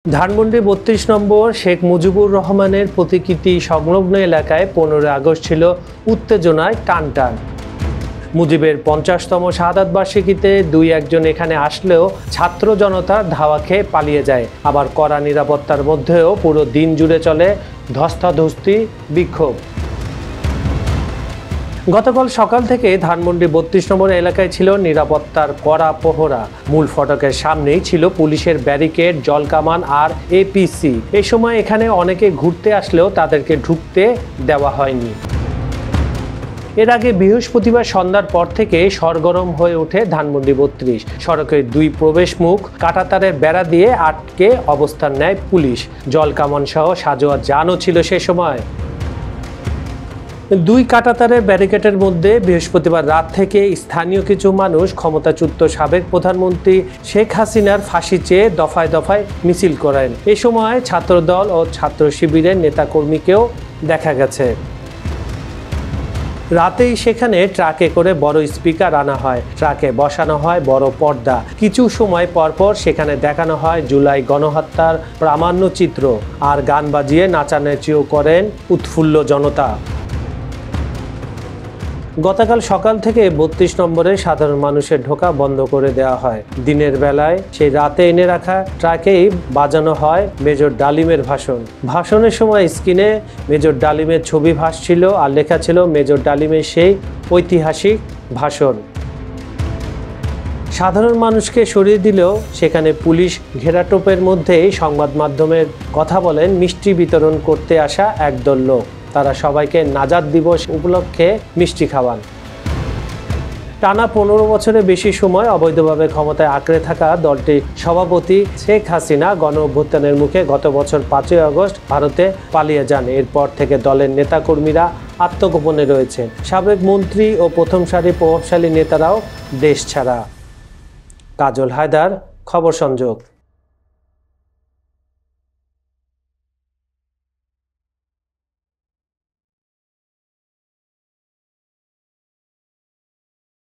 ধানমন্ডি ৩২ নম্বর শেখ মুজিবুর রহমানের প্রতিকৃতি সংলগ্ন এলাকায় ১৫ আগস্ট ছিল উত্তেজনায় টানটান। মুজিবের ৫০তম শাহাদাত বার্ষিকীতে দুই একজন এখানে আসলেও ছাত্র জনতা ধাওয়া খেয়ে পালিয়ে যায়। আবার কড়া নিরাপত্তার মধ্যেও পুরো দিন জুড়ে চলে ধস্তাধস্তি, বিক্ষোভ। গতকাল সকাল থেকে ধানমন্ডি ৩২ নম্বর এলাকায় ছিল নিরাপত্তার কড়া প্রহরা। মূল ফটকের সামনেই ছিল পুলিশের ব্যারিকেড, জলকামান আর এপিসি। এই সময় এখানে অনেকে ঘুরতে আসলেও তাদেরকে ঢুকতে দেওয়া হয়নি। এর আগে বৃহস্পতিবার সন্ধ্যার পর থেকে সরগরম হয়ে ওঠে ধানমন্ডি ৩২। সড়কের দুই প্রবেশ মুখ কাঁটাতারের বেড়া দিয়ে আটকে অবস্থান নেয় পুলিশ। জলকামান সহ সাজোয়া যানও ছিল সে সময়। দুই কাঁটাতারের ব্যারিকেডের মধ্যে বৃহস্পতিবার রাত থেকে স্থানীয় কিছু মানুষ ক্ষমতাচ্যুত সাবেক প্রধানমন্ত্রী শেখ হাসিনার ফাঁসি চেয়ে দফায় দফায় মিছিল করেন। এ সময় ছাত্রদল ও ছাত্র শিবিরের নেতাকর্মীকেও দেখা গেছে। রাতেই সেখানে ট্রাকে করে বড় স্পিকার আনা হয়, ট্রাকে বসানো হয় বড় পর্দা। কিছু সময় পরপর সেখানে দেখানো হয় জুলাই গণহত্যার প্রামাণ্য চিত্র, আর গান বাজিয়ে নাচানাচিও করেন উৎফুল্ল জনতা। গতকাল সকাল থেকে ৩২ নম্বরে সাধারণ মানুষের ঢোকা বন্ধ করে দেওয়া হয়। দিনের বেলায় সেই রাতে এনে রাখা ট্রাকেই বাজানো হয় মেজর ডালিমের ভাষণ। ভাষণের সময় স্ক্রিনে মেজর ডালিমের ছবি ভাসছিল আর লেখা ছিল মেজর ডালিমের সেই ঐতিহাসিক ভাষণ। সাধারণ মানুষকে সরিয়ে দিলেও সেখানে পুলিশ ঘেরাটোপের মধ্যেই সংবাদ মাধ্যমের কথা বলেন মিষ্টি বিতরণ করতে আসা একদল লোক। তারা সবাইকে নাজাত দিবস উপলক্ষে মিষ্টি খাওয়ান। টানা ১৫ বছরের বেশি সময় অবৈধভাবে ক্ষমতায় আঁকড়ে থাকা দলটির সভাপতি শেখ হাসিনা গণ অভ্যুত্থানের মুখে গত বছর ৫ই আগস্ট ভারতে পালিয়ে যান। এরপর থেকে দলের নেতাকর্মীরা আত্মগোপনে রয়েছে। সাবেক মন্ত্রী ও প্রথম সারির প্রভাবশালী নেতারাও দেশ ছাড়া। কাজল হায়দার, খবর সংযোগ।